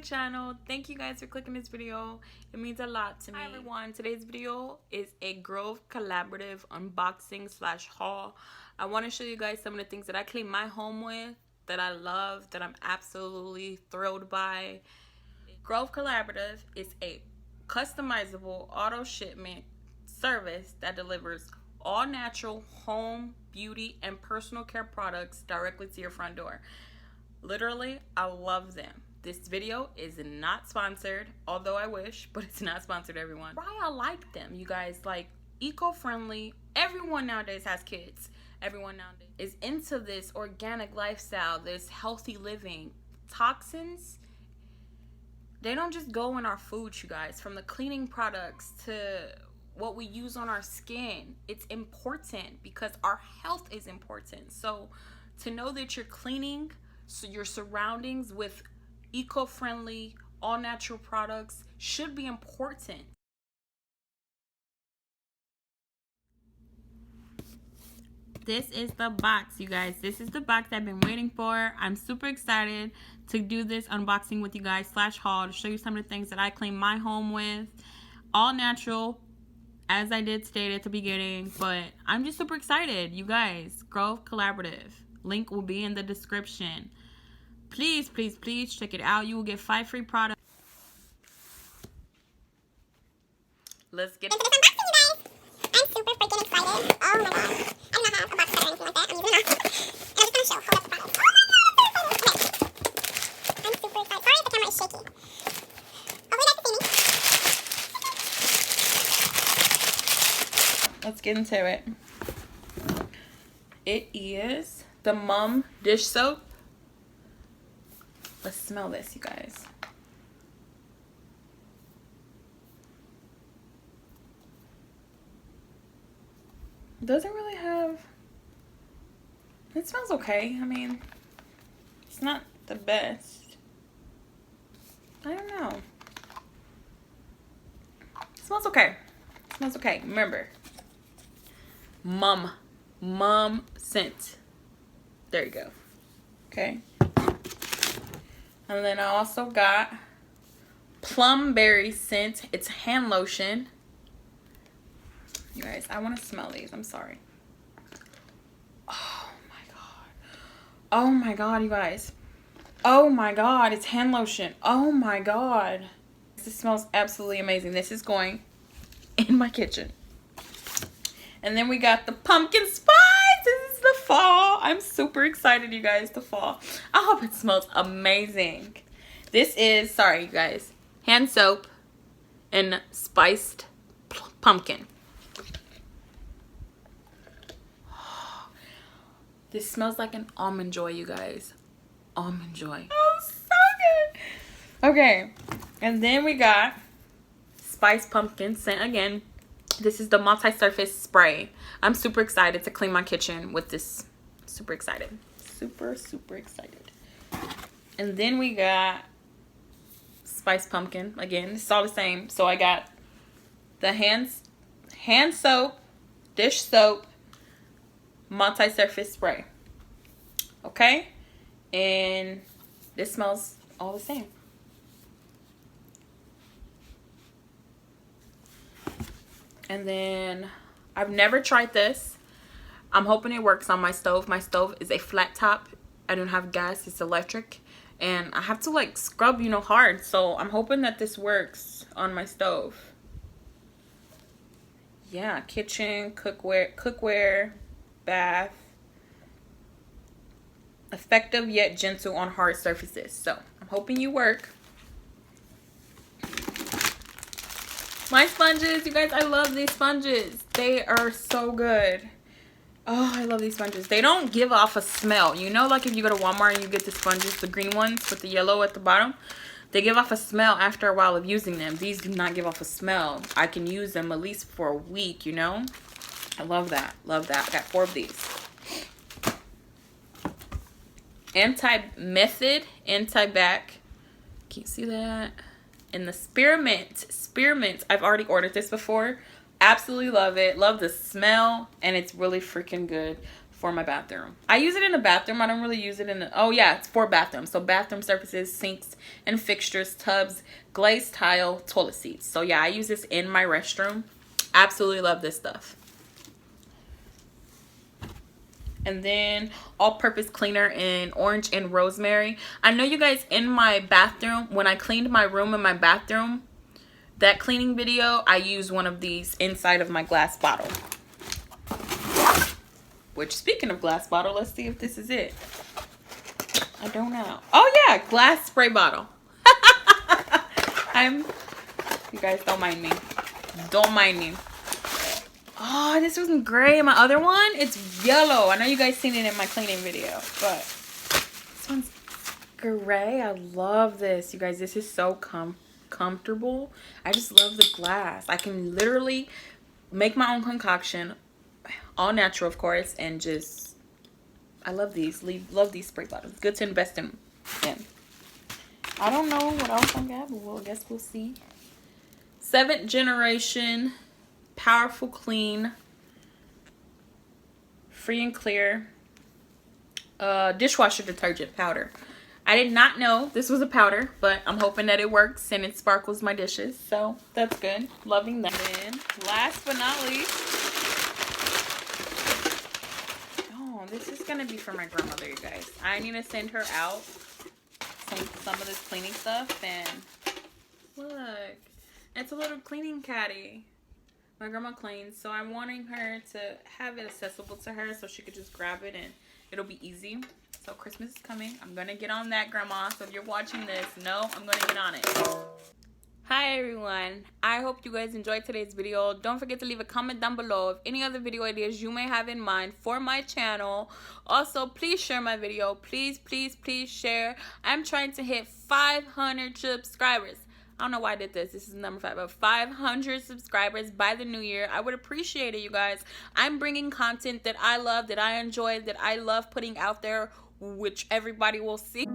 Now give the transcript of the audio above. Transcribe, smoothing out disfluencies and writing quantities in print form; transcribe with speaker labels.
Speaker 1: channel. Thank you guys for clicking this video. It means a lot to me. Hi everyone, today's video is a Grove collaborative unboxing slash haul. I want to show you guys some of the things that I clean my home with, that I love, that I'm absolutely thrilled by. Grove Collaborative is a customizable auto shipment service that delivers all natural home, beauty, and personal care products directly to your front door. Literally, I love them. This video is not sponsored, although I wish, but it's not sponsored, everyone. Why I like them, you guys, like eco-friendly. Everyone nowadays has kids. Everyone nowadays is into this organic lifestyle, this healthy living. Toxins, they don't just go in our food, you guys. From the cleaning products to what we use on our skin, it's important because our health is important. So to know that you're cleaning your surroundings with eco-friendly, all-natural products should be important. This is the box, you guys. This is the box I've been waiting for. I'm super excited to do this unboxing with you guys slash haul to show you some of the things that I clean my home with. All natural, as I did state at the beginning, but I'm just super excited, you guys. Grove Collaborative. Link will be in the description. Please, please, please check it out. You will get 5 free products. Let's get into this unboxing, you guys. I'm super freaking excited. Oh my god. I don't know how a box cover or anything like that. I'm using that. And I'm just gonna show all the products. Oh my god, I'm super excited. Sorry if the camera is shaky. Hopefully you guys can see me. Let's get into it. It is the Mum dish soap. Let's smell this, you guys. Doesn't really have, it smells okay. I mean, it's not the best. I don't know. It smells okay. It smells okay. Remember, mum scent. There you go. Okay. And then I also got plum berry scent. It's hand lotion. You guys, I want to smell these. I'm sorry. Oh my god. Oh my god, you guys. Oh my god, it's hand lotion. Oh my god. This smells absolutely amazing. This is going in my kitchen. And then we got the pumpkin spice. This is the fall. I'm super excited, you guys, the fall. I hope it smells amazing. This is, sorry, you guys, hand soap and spiced pumpkin. This smells like an almond joy, you guys. Almond joy. Oh, so good. Okay, and then we got spiced pumpkin scent again. This is the multi-surface spray. I'm super excited to clean my kitchen with this. Super excited. Super, super excited. And then we got spiced pumpkin. Again, it's all the same. So I got the hand soap, dish soap, multi-surface spray. Okay? And this smells all the same. And then I've never tried this. I'm hoping it works on my stove. My stove is a flat top. I don't have gas, it's electric. And I have to like scrub, you know, hard. So I'm hoping that this works on my stove. Yeah, kitchen, cookware, bath. Effective yet gentle on hard surfaces. So I'm hoping you work. My sponges, you guys, I love these sponges. They are so good. Oh, I love these sponges. They don't give off a smell. You know, like if you go to Walmart and you get the sponges, the green ones with the yellow at the bottom, they give off a smell after a while of using them. These do not give off a smell. I can use them at least for a week, you know? I love that. Love that. I got 4 of these. Anti-method, anti-back. Can you see that? And the spearmint. I've already ordered this before. Absolutely love it. Love the smell. And it's really freaking good. for my bathroom. I use it in the bathroom. I don't really use it in the, oh yeah, it's for bathrooms. So bathroom surfaces, sinks and fixtures, tubs, glazed tile, toilet seats. So yeah, I use this in my restroom. Absolutely love this stuff. And then all-purpose cleaner in orange and rosemary. I know you guys, in my bathroom, when I cleaned my room and my bathroom, that cleaning video, I used one of these inside of my glass bottle. Which, speaking of glass bottle, let's see if this is it. I don't know. Oh yeah, glass spray bottle. You guys, don't mind me. Don't mind me. Oh, this wasn't gray. My other one, it's yellow. I know you guys seen it in my cleaning video, but this one's gray. I love this. You guys, this is so comfortable. I just love the glass. I can literally make my own concoction, all natural of course, and just, I love these. Love these spray bottles. Good to invest in. I don't know what else I got, but I guess we'll see. 7th generation powerful clean, free and clear dishwasher detergent powder. I did not know this was a powder, but I'm hoping that it works and it sparkles my dishes, so that's good. Loving that. And last but not least, oh, this is gonna be for my grandmother, you guys. I need to send her out some of this cleaning stuff, and look, it's a little cleaning caddy. My grandma cleans, so I'm wanting her to have it accessible to her so she could just grab it and it'll be easy. So Christmas is coming. I'm gonna get on that, Grandma. So if you're watching this, no, I'm gonna get on it. Hi everyone. I hope you guys enjoyed today's video. Don't forget to leave a comment down below of any other video ideas you may have in mind for my channel. Also, please share my video. Please, please, please share. I'm trying to hit 500 subscribers. I don't know why I did this. This is number 5, but 500 subscribers by the new year. I would appreciate it, you guys. I'm bringing content that I love, that I enjoy, that I love putting out there, which everybody will see.